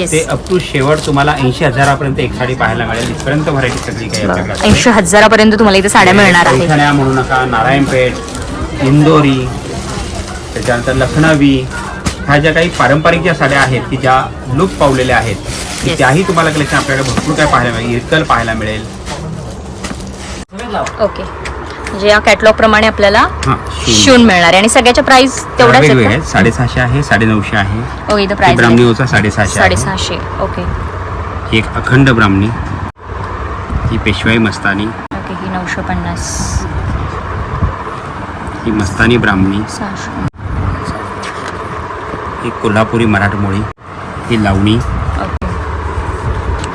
Speaker 2: ते अप टू शेवट तुम्हाला 80,000पर्यंत एक साडी पाहायला मिळेल. इथपर्यंत व्हरायटी सगळी काही आपल्याकडे
Speaker 1: 80,000पर्यंत तुम्हाला इथे साड्या मिळणार आहे.
Speaker 2: पैठण्या म्हणू नका, नारायणपेठ, इंदोरी, त्याच्यानंतर लखनवी, ह्या ज्या काही पारंपरिक ज्या साड्या आहेत की ज्या लुक पावलेल्या आहेत की त्याही तुम्हाला कलेक्शन आपल्याकडे भरपूर काय पाहायला मिळेल. इरकल पाहायला मिळेल.
Speaker 1: ओके. म्हणजे या कॅटलॉग प्रमाणे आपल्याला शिवून मिळणार आहे. आणि सगळ्याच्या प्राइस तेवढ्याच आहेत का?
Speaker 2: 650 आहे, 950 आहे.
Speaker 1: ओके. इथं प्राइस
Speaker 2: ब्राह्मणी होता 650.
Speaker 1: 650. ओके.
Speaker 2: ही एक अखंड ब्राह्मणी, ही पेशवाई मस्तानी,
Speaker 1: ओके. ही 950.
Speaker 2: ही मस्तानी ब्राह्मणी,
Speaker 1: 600.
Speaker 2: ही कोल्हापुरी मराठमोळी, ही लावणी,
Speaker 1: ओके.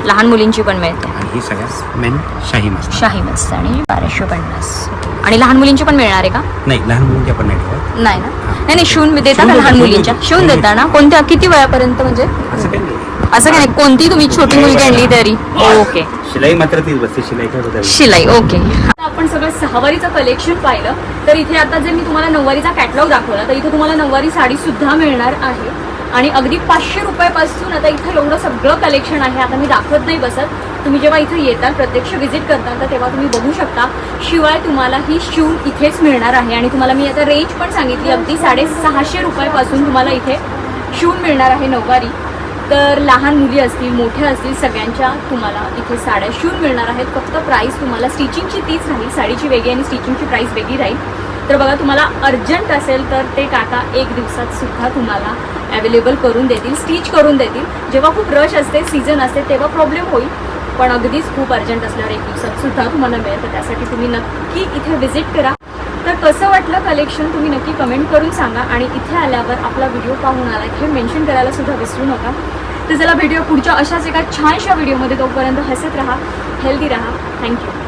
Speaker 1: लहान मुलींची पण मिळते.
Speaker 2: आणि ही सगळ्यात मेन शाही मस्तानी.
Speaker 1: शाही मस्तानी 1250. आणि लहान मुलींची पण मिळणार आहे का?
Speaker 2: नाही, लहान मुलींची आपण नाही ठेवत.
Speaker 1: नाही ना. नाही नाही, शिवून देता ना लहान मुलींच्या? शिवून देता ना. कोणत्या किती वयापर्यंत? म्हणजे
Speaker 2: असं काही नाही.
Speaker 1: असं काय नाही, कोणती तुम्ही छोटी मुलगी आणली तरी ओके.
Speaker 2: शिलाई मात्र तीच बसते. शिलाई काय बदल?
Speaker 1: शिलाई. ओके. आपण सगळं सहावारीचं कलेक्शन पाहिलं तर इथे आता जर मी तुम्हाला नऊवारीचा कॅटलॉग दाखवला तर इथे तुम्हाला नऊवारी साडी सुद्धा मिळणार आहे. आणि अगदी 500 रुपयापासून आता इथं एवढं सगळं कलेक्शन आहे. आता मी दाखवत नाही बसत. तुम्ही जेव्हा इथे येताल, प्रत्यक्ष व्हिजिट करताल तर तेव्हा तुम्ही बघू शकता. शिवाय तुम्हाला ही शिवून इथेच मिळणार आहे. आणि तुम्हाला मी आता रेंज पण सांगितली, अगदी 650 रुपयापासून तुम्हाला इथे शिवून मिळणार आहे नऊवारी. तर लहान मुली असतील, मोठ्या असतील, सगळ्यांच्या तुम्हाला इथे साड्या शिवून मिळणार आहेत. फक्त प्राईस तुम्हाला स्टिचिंगची तीच राहील, साडीची वेगळी आणि स्टिचिंगची प्राईस वेगळी राहील. तर बघा, तुम्हाला अर्जंट असेल तर ते काका 1 दिवसात सुद्धा तुम्हाला अवेलेबल करून देतील, स्टिच करून देतील. जेव्हा खूप रश असते, सीझन असते, तेव्हा प्रॉब्लेम होईल. पण अगदीच खूप अर्जंट असल्यावर 1 दिवसात सुद्धा तुम्हाला मिळेल. तर त्यासाठी तुम्ही नक्की इथे व्हिजिट करा. तर कसं वाटलं कलेक्शन तुम्ही नक्की कमेंट करून सांगा आणि इथे आल्यावर आपला व्हिडिओ पाहून आला हे मेन्शन करायला सुद्धा विसरू नका. तर चला भेटूया पुढच्या अशाच एका छानशा व्हिडिओमध्ये. तोपर्यंत हसत राहा, हेल्दी राहा. थँक्यू.